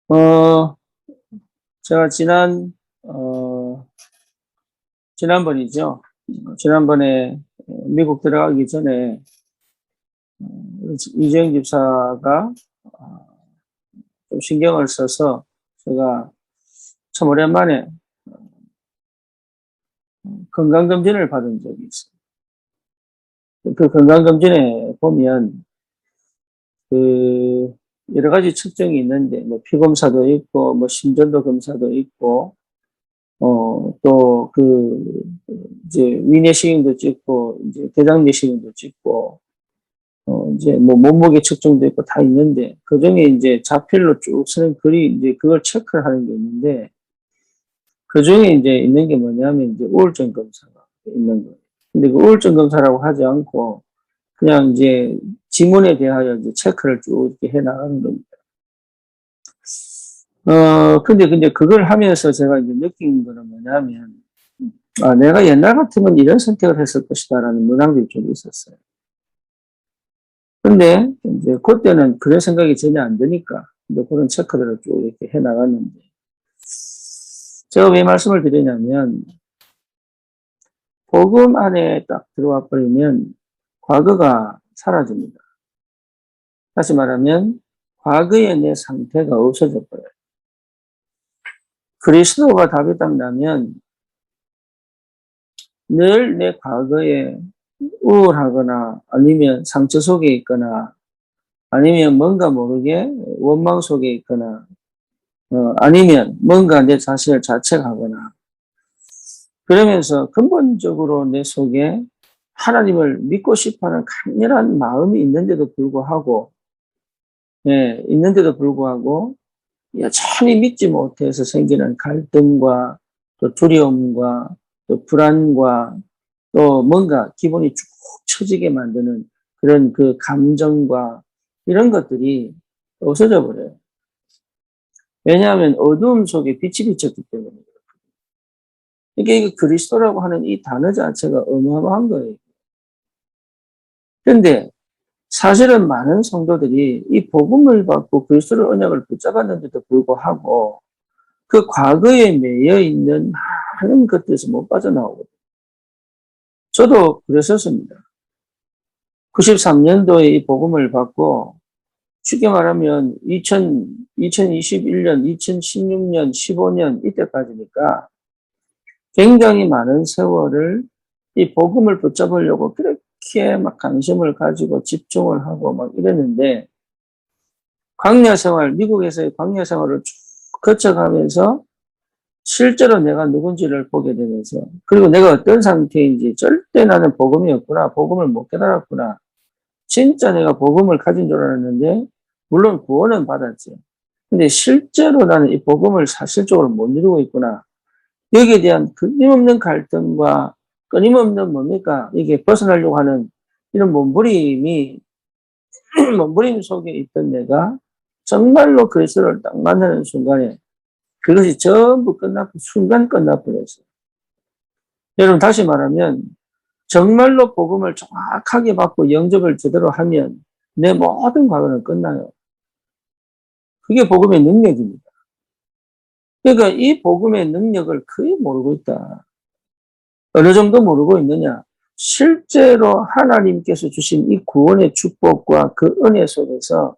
어, 제가 지난번이죠. 지난번에 미국 들어가기 전에 이재영 집사가 좀 신경을 써서 제가 참 오랜만에 건강검진을 받은 적이 있어요. 그 건강검진에 보면 그 여러 가지 측정이 있는데 뭐 피검사도 있고 뭐 심전도 검사도 있고 또 이제 위내시경도 찍고 이제 대장 내시경도 찍고 이제 뭐 몸무게 측정도 있고 다 있는데 그중에 이제 자필로 쭉 쓰는 글이 이제 그걸 체크를 하는 게 있는데 그중에 이제 있는 게 뭐냐면 이제 우울증 검사가 있는 거예요. 근데 그 우울증 검사라고 하지 않고 그냥 이제 지문에 대하여 이제 체크를 쭉 이렇게 해 나가는 겁니다. 근데 그걸 하면서 제가 이제 느낀 거는 뭐냐면, 내가 옛날 같으면 이런 선택을 했을 것이다라는 문항들이 좀 있었어요. 근데 이제 그때는 그런 생각이 전혀 안 드니까 이제 그런 체크들을 쭉 이렇게 해 나갔는데, 제가 왜 말씀을 드리냐면, 복음 안에 딱 들어와 버리면 과거가 사라집니다. 다시 말하면, 과거의 내 상태가 없어져 버려요. 그리스도가 답이 딱 나면 늘 내 과거에 우울하거나 아니면 상처 속에 있거나 아니면 뭔가 모르게 원망 속에 있거나 아니면 뭔가 내 자신을 자책하거나 그러면서 근본적으로 내 속에 하나님을 믿고 싶어하는 강렬한 마음이 있는데도 불구하고 있는데도 불구하고 여전히 믿지 못해서 생기는 갈등과 또 두려움과 또 불안과 또 뭔가 기분이 쭉 처지게 만드는 그런 그 감정과 이런 것들이 없어져 버려요. 왜냐하면 어두움 속에 빛이 비쳤기 때문에. 이게 그리스도라고 하는 이 단어 자체가 어마어마한 거예요. 그런데 사실은 많은 성도들이 이 복음을 받고 그리스도의 언약을 붙잡았는데도 불구하고 그 과거에 매여 있는 많은 것들에서 못 빠져나오거든요. 저도 그랬었습니다. 93년도에 이 복음을 받고 쉽게 말하면 2021년, 2016년, 15년 이때까지니까 굉장히 많은 세월을 이 복음을 붙잡으려고 그렇게 막 관심을 가지고 집중을 하고 막 이랬는데 광야 생활, 미국에서의 광야 생활을 쭉 거쳐가면서 실제로 내가 누군지를 보게 되면서 그리고 내가 어떤 상태인지 절대 나는 복음이 없구나, 복음을 못 깨달았구나. 진짜 내가 복음을 가진 줄 알았는데 물론 구원은 받았지. 근데 실제로 나는 이 복음을 사실적으로 못 이루고 있구나. 여기에 대한 끊임없는 갈등과 끊임없는 뭡니까? 이게 벗어나려고 하는 이런 몸부림 속에 있던 내가 정말로 그리스도를 딱 만나는 순간에 그것이 전부 순간 끝나버렸어요. 여러분, 다시 말하면 정말로 복음을 정확하게 받고 영접을 제대로 하면 내 모든 과거는 끝나요. 그게 복음의 능력입니다. 그러니까 이 복음의 능력을 거의 모르고 있다. 어느 정도 모르고 있느냐? 실제로 하나님께서 주신 이 구원의 축복과 그 은혜 속에서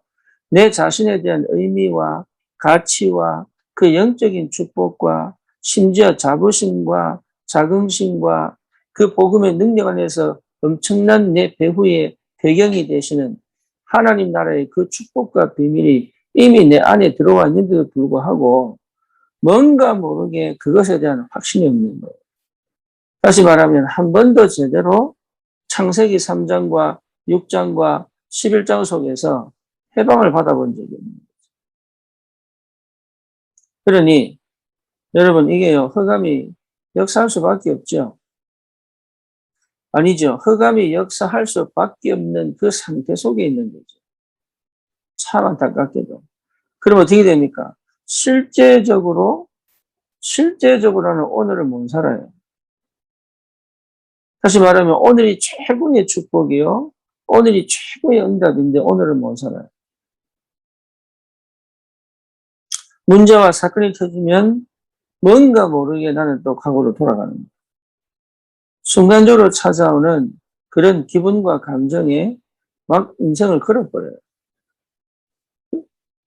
내 자신에 대한 의미와 가치와 그 영적인 축복과 심지어 자부심과 자긍심과 그 복음의 능력 안에서 엄청난 내 배후의 배경이 되시는 하나님 나라의 그 축복과 비밀이 이미 내 안에 들어와 있는데도 불구하고 뭔가 모르게 그것에 대한 확신이 없는 거예요. 다시 말하면 한 번도 제대로 창세기 3장과 6장과 11장 속에서 해방을 받아본 적이 없는 거예요. 그러니 여러분 이게요, 흑암이 역사할 수밖에 없죠. 아니죠. 흑암이 역사할 수밖에 없는 그 상태 속에 있는 거죠. 참 안타깝게도. 그럼 어떻게 됩니까? 실제적으로는 오늘을 못 살아요. 다시 말하면 오늘이 최고의 축복이요. 오늘이 최고의 응답인데 오늘은 못 살아요. 문제와 사건이 터지면 뭔가 모르게 나는 또 과거로 돌아가는 거예요. 순간적으로 찾아오는 그런 기분과 감정에 막 인생을 걸어버려요.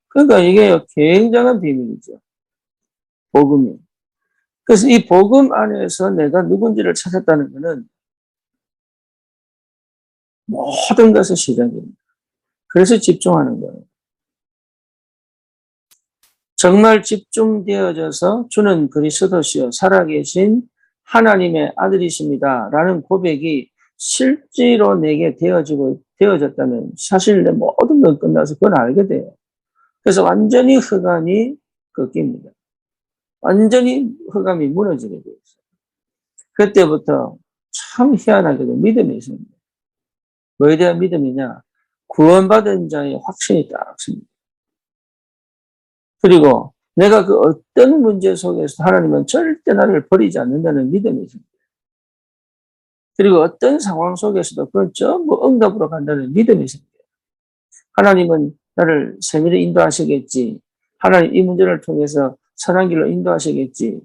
그러니까 이게 굉장한 비밀이죠. 복음이. 그래서 이 복음 안에서 내가 누군지를 찾았다는 것은 모든 것의 시작입니다. 그래서 집중하는 거예요. 정말 집중되어져서 주는 그리스도시요 살아계신 하나님의 아들이십니다. 라는 고백이 실제로 내게 되어졌다면 사실 내 모든 건 끝나서 그건 알게 돼요. 그래서 완전히 흑암이 꺾입니다. 완전히 흑암이 무너지게 되어 있어요. 그때부터 참 희한하게도 믿음이 있습니다. 뭐에 대한 믿음이냐? 구원받은 자의 확신이 딱 섭니다. 그리고 내가 그 어떤 문제 속에서 하나님은 절대 나를 버리지 않는다는 믿음이 있습니다. 그리고 어떤 상황 속에서도 그건 전부 응답으로 간다는 믿음이 있습니다. 하나님은 나를 세밀히 인도하시겠지. 하나님 이 문제를 통해서 선한 길로 인도하시겠지.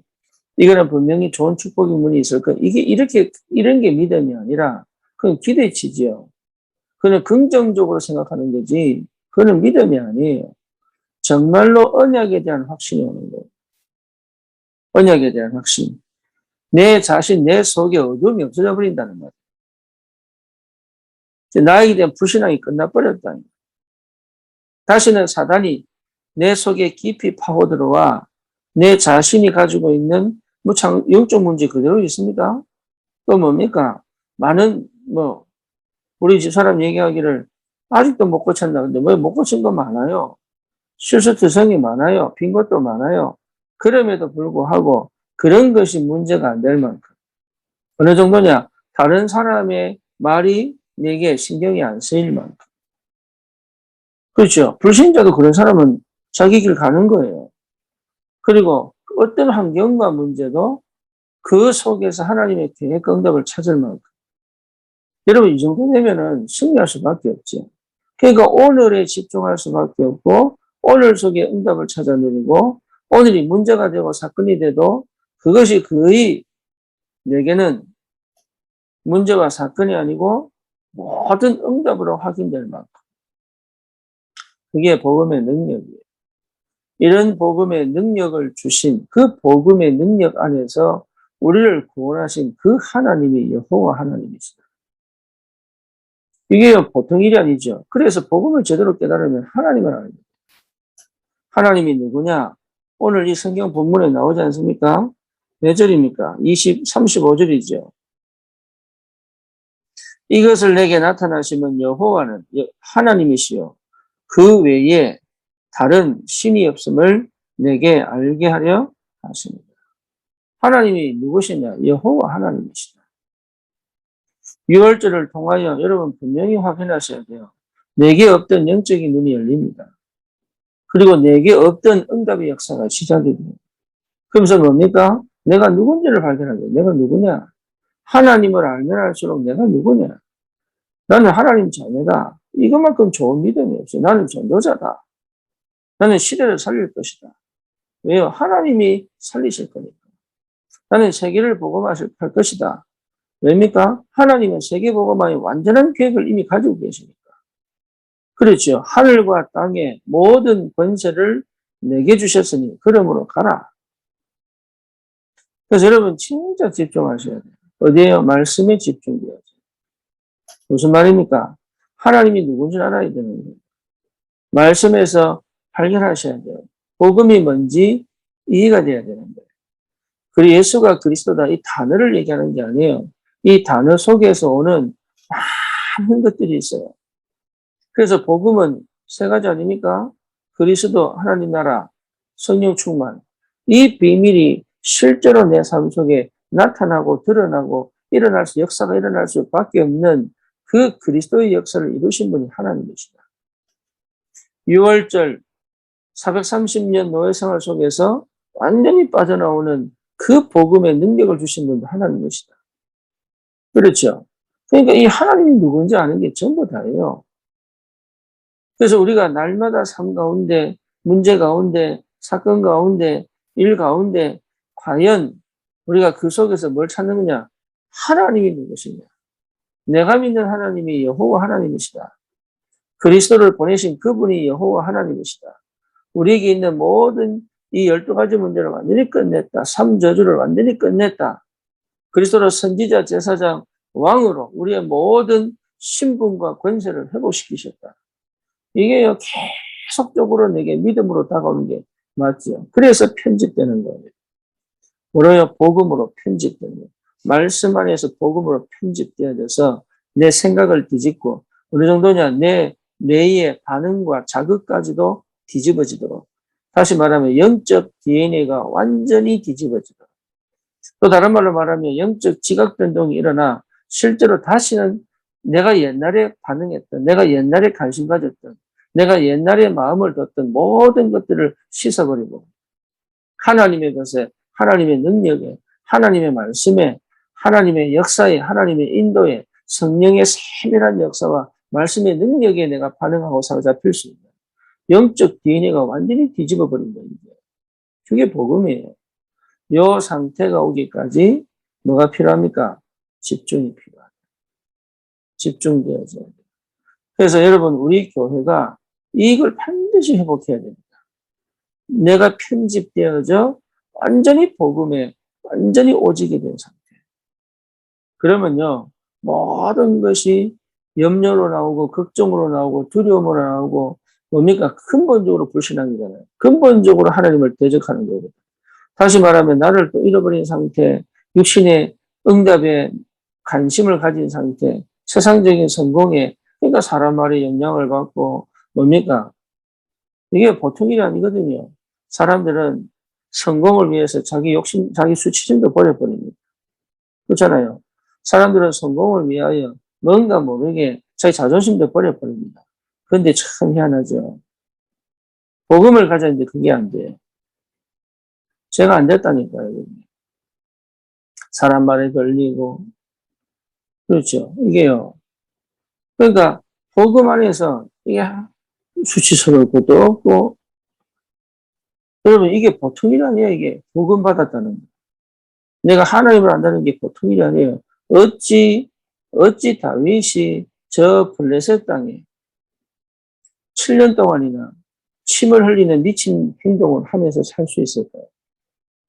이거는 분명히 좋은 축복의 문이 있을 거예요. 이런 게 믿음이 아니라 그건 기대치지요. 그는 긍정적으로 생각하는 거지. 그는 믿음이 아니에요. 정말로 언약에 대한 확신이 오는 거예요. 언약에 대한 확신. 내 자신, 내 속에 어둠이 없어져 버린다는 거예요. 나에게 대한 불신앙이 끝나버렸다는 거예요. 다시는 사단이 내 속에 깊이 파고들어와 내 자신이 가지고 있는 영적 문제 그대로 있습니다. 또 뭡니까? 많은 우리 집사람 얘기하기를 아직도 못 고쳤나. 근데 왜 못 고친 거 많아요. 실수투성이 많아요. 빈 것도 많아요. 그럼에도 불구하고 그런 것이 문제가 안 될 만큼. 어느 정도냐? 다른 사람의 말이 내게 신경이 안 쓰일 만큼. 그렇죠. 불신자도 그런 사람은 자기 길 가는 거예요. 그리고 어떤 환경과 문제도 그 속에서 하나님의 계획 응답을 찾을 만큼. 여러분, 이 정도 되면은 승리할 수밖에 없죠. 그러니까 오늘에 집중할 수밖에 없고, 오늘 속에 응답을 찾아내리고, 오늘이 문제가 되고 사건이 돼도 그것이 거의 내게는 문제와 사건이 아니고 모든 응답으로 확인될 만큼. 그게 복음의 능력이에요. 이런 복음의 능력을 주신 그 복음의 능력 안에서 우리를 구원하신 그 하나님이 여호와 하나님이시다. 이게 보통 일이 아니죠. 그래서 복음을 제대로 깨달으면 하나님을 알아요. 하나님이 누구냐? 오늘 이 성경 본문에 나오지 않습니까? 몇 절입니까? 35절이죠. 이것을 내게 나타나시면 여호와는 하나님이시요. 그 외에 다른 신이 없음을 내게 알게 하려 하십니다. 하나님이 누구시냐? 여호와 하나님이시다. 6월절을 통하여 여러분 분명히 확인하셔야 돼요. 내게 없던 영적인 눈이 열립니다. 그리고 내게 없던 응답의 역사가 시작이 됩니다. 그러면서 뭡니까? 내가 누군지를 발견하게 돼요. 내가 누구냐? 하나님을 알면 알수록 내가 누구냐? 나는 하나님 자녀다. 이것만큼 좋은 믿음이 없어요. 나는 전도자다. 나는 시대를 살릴 것이다. 왜요? 하나님이 살리실 거니까. 나는 세계를 복음할 것이다. 왜입니까? 하나님은 세계 복음화의 완전한 계획을 이미 가지고 계시니까. 그렇죠. 하늘과 땅의 모든 권세를 내게 주셨으니 그러므로 가라. 그래서 여러분 진짜 집중하셔야 돼요. 어디에요? 말씀에 집중돼야죠. 무슨 말입니까? 하나님이 누군지 알아야 되는 거예요. 말씀에서 발견하셔야 돼요. 복음이 뭔지 이해가 돼야 되는 거예요. 그리고 예수가 그리스도다 이 단어를 얘기하는 게 아니에요. 이 단어 속에서 오는 많은 것들이 있어요. 그래서 복음은 세 가지 아닙니까? 그리스도, 하나님 나라, 성령 충만. 이 비밀이 실제로 내 삶 속에 나타나고 드러나고 역사가 일어날 수밖에 없는 그 그리스도의 역사를 이루신 분이 하나님이시다. 6월절 430년 노예 생활 속에서 완전히 빠져나오는 그 복음의 능력을 주신 분도 하나님이시다. 그렇죠? 그러니까 이 하나님이 누군지 아는 게 전부 다예요. 그래서 우리가 날마다 삶 가운데, 문제 가운데, 사건 가운데, 일 가운데 과연 우리가 그 속에서 뭘 찾느냐? 하나님이 누구시냐? 내가 믿는 하나님이 여호와 하나님이시다. 그리스도를 보내신 그분이 여호와 하나님이시다. 우리에게 있는 모든 이 12가지 문제를 완전히 끝냈다. 3저주를 완전히 끝냈다. 그리스도로 선지자, 제사장, 왕으로 우리의 모든 신분과 권세를 회복시키셨다. 이게 계속적으로 내게 믿음으로 다가오는 게 맞죠. 그래서 편집되는 거예요. 뭐래요? 복음으로 편집되는 거예요. 말씀 안에서 복음으로 편집되어져서 내 생각을 뒤집고 어느 정도냐? 내 뇌의 반응과 자극까지도 뒤집어지도록. 다시 말하면 영적 DNA가 완전히 뒤집어지도록. 또 다른 말로 말하면 영적 지각 변동이 일어나 실제로 다시는 내가 옛날에 반응했던, 내가 옛날에 관심 가졌던, 내가 옛날에 마음을 뒀던 모든 것들을 씻어버리고 하나님의 것에, 하나님의 능력에, 하나님의 말씀에, 하나님의 역사에, 하나님의 인도에, 성령의 세밀한 역사와 말씀의 능력에 내가 반응하고 사로잡힐 수 있는 영적 DNA가 완전히 뒤집어 버린 거예요. 그게 복음이에요. 이 상태가 오기까지 뭐가 필요합니까? 집중이 필요하다. 집중되어져야 돼요. 그래서 여러분, 우리 교회가 이걸 반드시 회복해야 됩니다. 내가 편집되어져 완전히 복음에 완전히 오직이 된 상태. 그러면요, 모든 것이 염려로 나오고 걱정으로 나오고 두려움으로 나오고 뭡니까? 근본적으로 불신앙이잖아요. 근본적으로 하나님을 대적하는 거거든요. 다시 말하면 나를 또 잃어버린 상태, 육신의 응답에 관심을 가진 상태, 세상적인 성공에, 그러니까 사람 말에 영향을 받고 뭡니까? 이게 보통 일이 아니거든요. 사람들은 성공을 위해서 자기 욕심, 자기 수치심도 버려버립니다. 그렇잖아요. 사람들은 성공을 위하여 뭔가 모르게 자기 자존심도 버려버립니다. 그런데 참 희한하죠. 복음을 가졌는데 그게 안 돼요. 제가 안 됐다니까요. 사람 말에 걸리고. 그렇죠. 이게요. 그러니까 복음 안에서 이게 수치스러울 것도 없고, 여러분 이게 보통 일 아니에요. 이게 복음 받았다는 거. 내가 하나님을 안다는 게 보통 일이 아니에요. 어찌 다윗이 저 블레셋 땅에 7년 동안이나 침을 흘리는 미친 행동을 하면서 살 수 있을까요?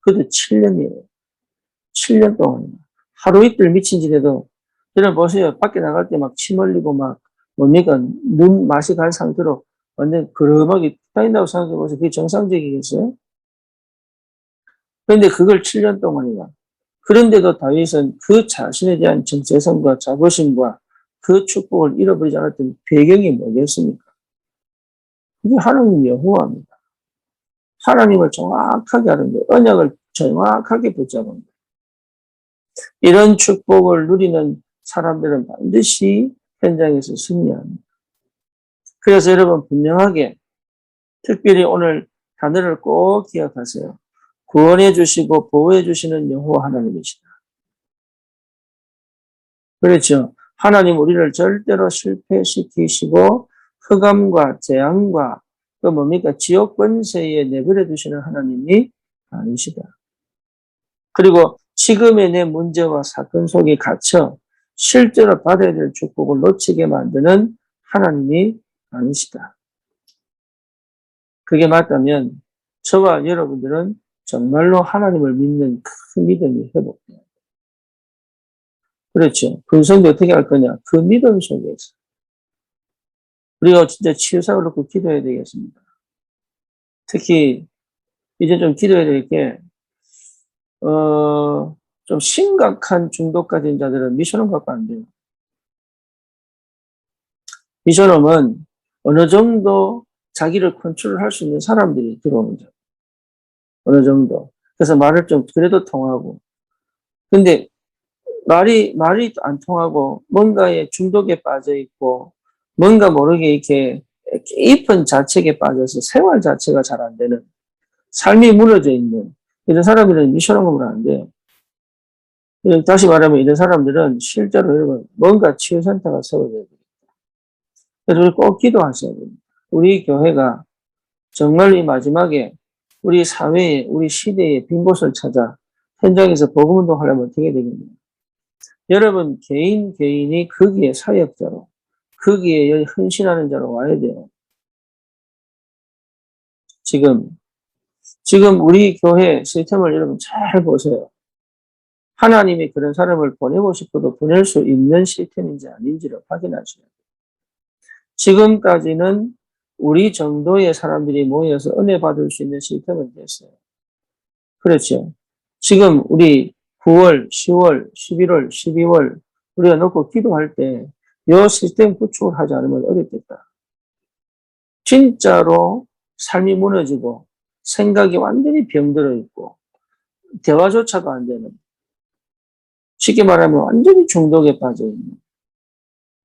그것도 7년이에요. 7년 동안이나. 하루 이틀 미친 짓에도, 여러분 보세요. 밖에 나갈 때 막 침 흘리고 막, 뭡니까? 눈 맛이 간 상태로 완전 그름하게 다닌다고 생각해보세요. 그게 정상적이겠어요? 그런데 그걸 7년 동안이나. 그런데도 다윗은 그 자신에 대한 정체성과 자부심과 그 축복을 잃어버리지 않았던 배경이 뭐겠습니까? 그게 하나님 여호와입니다. 하나님을 정확하게 하는 거예요. 언약을 정확하게 붙잡은 거예요. 이런 축복을 누리는 사람들은 반드시 현장에서 승리합니다. 그래서 여러분 분명하게 특별히 오늘 단어를 꼭 기억하세요. 구원해 주시고 보호해 주시는 여호와 하나님이시다. 그렇죠. 하나님 우리를 절대로 실패시키시고 흑암과 재앙과 또 뭡니까? 지옥 권세에 내버려 두시는 하나님이 아니시다. 그리고 지금의 내 문제와 사건 속에 갇혀 실제로 받아야 될 축복을 놓치게 만드는 하나님이 아니시다. 그게 맞다면 저와 여러분들은 정말로 하나님을 믿는 큰 믿음이 회복돼요. 그렇죠. 근성도 어떻게 할 거냐? 그 믿음 속에서. 우리가 진짜 치유사를 놓고 기도해야 되겠습니다. 특히 이제 좀 기도해야 될 게, 좀 심각한 중독 가진 자들은 미션홈 갖고 안 돼요. 미션홈은 어느 정도 자기를 컨트롤할 수 있는 사람들이 들어오는 자. 어느 정도. 그래서 말을 좀 그래도 통하고. 근데 말이 안 통하고 뭔가에 중독에 빠져 있고 뭔가 모르게 이렇게 깊은 자책에 빠져서 생활 자체가 잘 안 되는 삶이 무너져 있는 이런 사람들은 미션홈을 안 돼요. 다시 말하면 이런 사람들은 실제로 여러분 뭔가 치유센터가 세워져야 돼요. 그래서 우리 꼭 기도하셔야 됩니다. 우리 교회가 정말 이 마지막에 우리 사회에, 우리 시대에 빈 곳을 찾아 현장에서 복음운동 하려면 어떻게 되겠냐. 여러분 개인이 거기에 사역자로, 거기에 헌신하는 자로 와야 돼요. 지금 우리 교회 시스템을 여러분 잘 보세요. 하나님이 그런 사람을 보내고 싶어도 보낼 수 있는 시스템인지 아닌지를 확인하셔야 돼요. 지금까지는 우리 정도의 사람들이 모여서 은혜 받을 수 있는 시스템은 됐어요. 그렇죠. 지금 우리 9월, 10월, 11월, 12월 우리가 놓고 기도할 때 이 시스템 구축을 하지 않으면 어렵겠다. 진짜로 삶이 무너지고 생각이 완전히 병들어 있고 대화조차도 안 되는, 쉽게 말하면 완전히 중독에 빠져 있는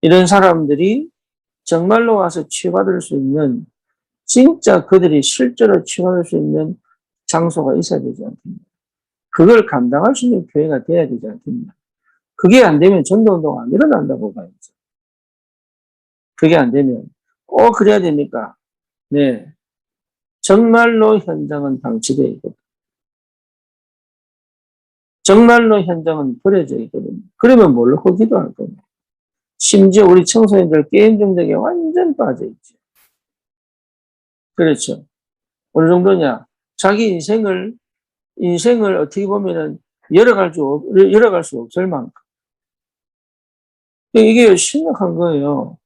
이런 사람들이 정말로 와서 치유받을 수 있는, 진짜 그들이 실제로 치유받을 수 있는 장소가 있어야 되지 않겠냐. 그걸 감당할 수 있는 교회가 돼야 되지 않겠냐. 그게 안 되면 전도운동 안 일어난다고 봐야죠. 그게 안 되면 꼭 그래야 됩니까? 네. 정말로 현장은 방치되어 있거든. 정말로 현장은 버려져 있거든요. 그러면 뭘로 기도할 거냐. 심지어 우리 청소년들 게임 중독에 완전 빠져 있죠. 그렇죠. 어느 정도냐. 자기 인생을 어떻게 보면은 열어갈 수 없을 만큼. 이게 심각한 거예요.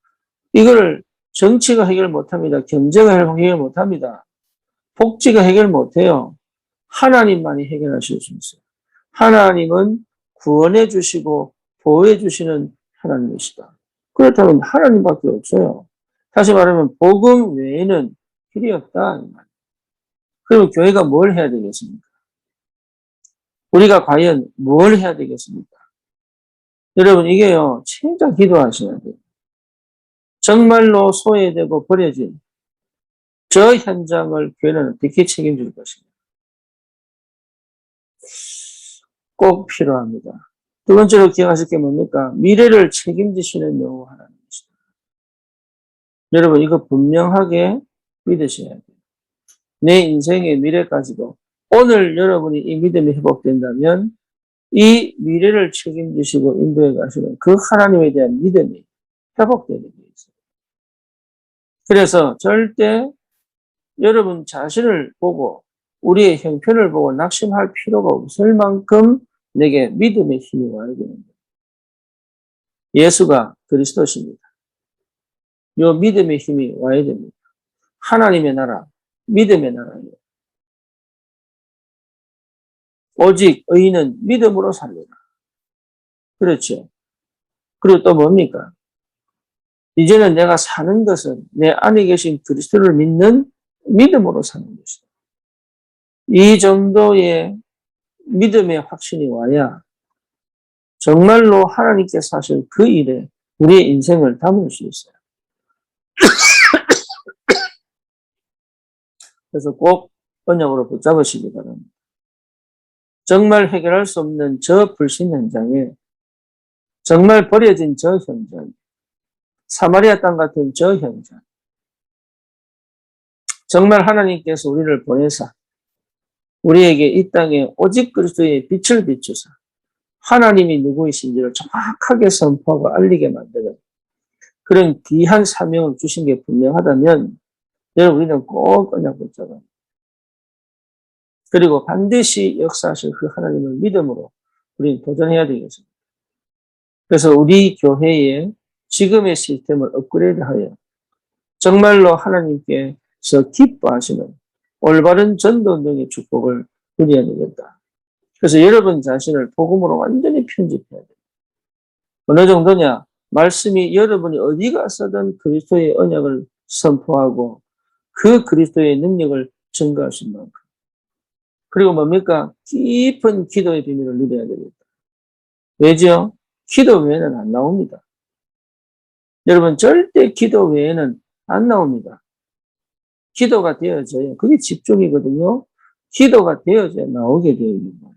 이걸 정치가 해결 못합니다. 경제가 해결 못합니다. 복지가 해결 못해요. 하나님만이 해결하실 수 있어요. 하나님은 구원해 주시고 보호해 주시는 하나님이시다. 그렇다면 하나님밖에 없어요. 다시 말하면 복음 외에는 길이 없다. 그러면 교회가 뭘 해야 되겠습니까? 우리가 과연 뭘 해야 되겠습니까? 여러분 이게요, 진짜 기도하셔야 돼요. 정말로 소외되고 버려진 저 현장을 교회는 어떻게 책임질 것인가? 꼭 필요합니다. 두 번째로 기억하실 게 뭡니까? 미래를 책임지시는 여호와 하나님이시다. 여러분 이거 분명하게 믿으셔야 돼요. 내 인생의 미래까지도 오늘 여러분이 이 믿음이 회복된다면 이 미래를 책임지시고 인도해 가시는 그 하나님에 대한 믿음이 회복되는 게 있어요. 그래서 절대 여러분 자신을 보고 우리의 형편을 보고 낙심할 필요가 없을 만큼 내게 믿음의 힘이 와야 되는 거예요. 예수가 그리스도십니다. 이 믿음의 힘이 와야 됩니다. 하나님의 나라, 믿음의 나라예요. 오직 의인은 믿음으로 살리라. 그렇죠. 그리고 또 뭡니까? 이제는 내가 사는 것은 내 안에 계신 그리스도를 믿는 믿음으로 사는 것이다. 이 정도의 믿음의 확신이 와야 정말로 하나님께서 하실 그 일에 우리의 인생을 담을 수 있어요. 그래서 꼭 언약으로 붙잡으시기 바랍니다. 정말 해결할 수 없는 저 불신 현장에, 정말 버려진 저 현장, 사마리아 땅 같은 저 현장, 정말 하나님께서 우리를 보내사 우리에게 이 땅에 오직 그리스도의 빛을 비추사 하나님이 누구이신지를 정확하게 선포하고 알리게 만드는 그런 귀한 사명을 주신 게 분명하다면 여러분 우리는 꼭 언약 붙잡아요. 그리고 반드시 역사하실 그 하나님을 믿음으로 우리는 도전해야 되겠습니다. 그래서 우리 교회의 지금의 시스템을 업그레이드하여 정말로 하나님께서 기뻐하시는 올바른 전도운동의 축복을 누려야 되겠다. 그래서 여러분 자신을 복음으로 완전히 편집해야 돼요. 어느 정도냐? 말씀이 여러분이 어디 가서든 그리스도의 언약을 선포하고 그 그리스도의 능력을 증거하신 만큼. 그리고 뭡니까? 깊은 기도의 비밀을 누려야 됩니다. 왜죠? 기도 외에는 안 나옵니다. 여러분 절대 기도 외에는 안 나옵니다. 기도가 되어져야, 그게 집중이거든요. 기도가 되어져야 나오게 되어 있는 거예요.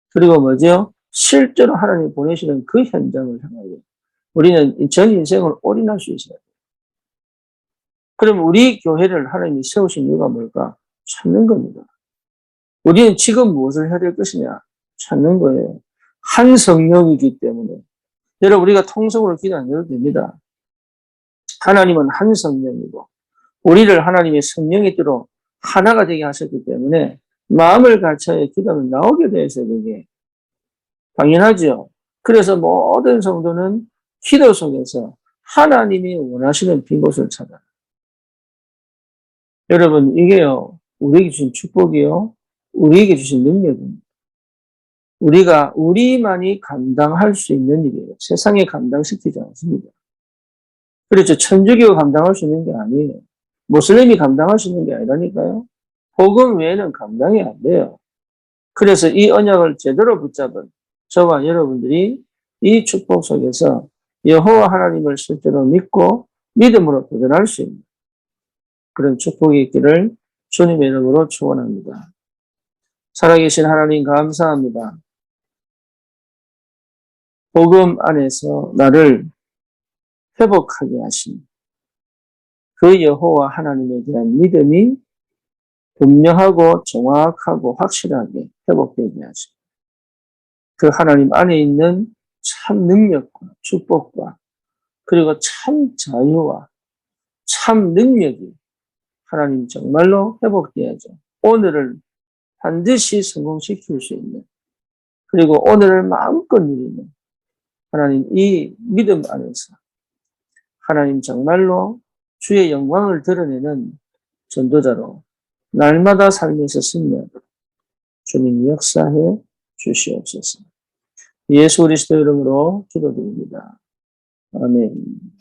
그리고 뭐죠? 실제로 하나님 보내시는 그 현장을 향하여 우리는 전 인생을 올인할 수 있어야 돼요. 그럼 우리 교회를 하나님이 세우신 이유가 뭘까? 찾는 겁니다. 우리는 지금 무엇을 해야 될 것이냐? 찾는 거예요. 한 성령이기 때문에. 여러분, 우리가 통성으로 기도 안 해도 됩니다. 하나님은 한 성령이고, 우리를 하나님의 성령의 뜻으로 하나가 되게 하셨기 때문에 마음을 같이하여 기도하면 나오게 되어 있어요, 그게. 당연하죠. 그래서 모든 성도는 기도 속에서 하나님이 원하시는 빈 곳을 찾아. 여러분, 이게요, 우리에게 주신 축복이요, 우리에게 주신 능력입니다. 우리만이 감당할 수 있는 일이에요. 세상에 감당시키지 않습니다. 그렇죠. 천주교가 감당할 수 있는 게 아니에요. 모슬림이 감당할 수 있는 게 아니라니까요. 복음 외에는 감당이 안 돼요. 그래서 이 언약을 제대로 붙잡은 저와 여러분들이 이 축복 속에서 여호와 하나님을 실제로 믿고 믿음으로 도전할 수 있는 그런 축복이 있기를 주님의 이름으로 축원합니다. 살아계신 하나님 감사합니다. 복음 안에서 나를 회복하게 하신 그 여호와 하나님에 대한 믿음이 분명하고 정확하고 확실하게 회복되게 하시고 그 하나님 안에 있는 참 능력과 축복과 그리고 참 자유와 참 능력이 하나님 정말로 회복되어야죠. 오늘을 반드시 성공시킬 수 있는 그리고 오늘을 마음껏 누리는 하나님 이 믿음 안에서 하나님 정말로 주의 영광을 드러내는 전도자로 날마다 삶에서 승리하고 주님이 역사해 주시옵소서. 예수 그리스도 이름으로 기도드립니다. 아멘.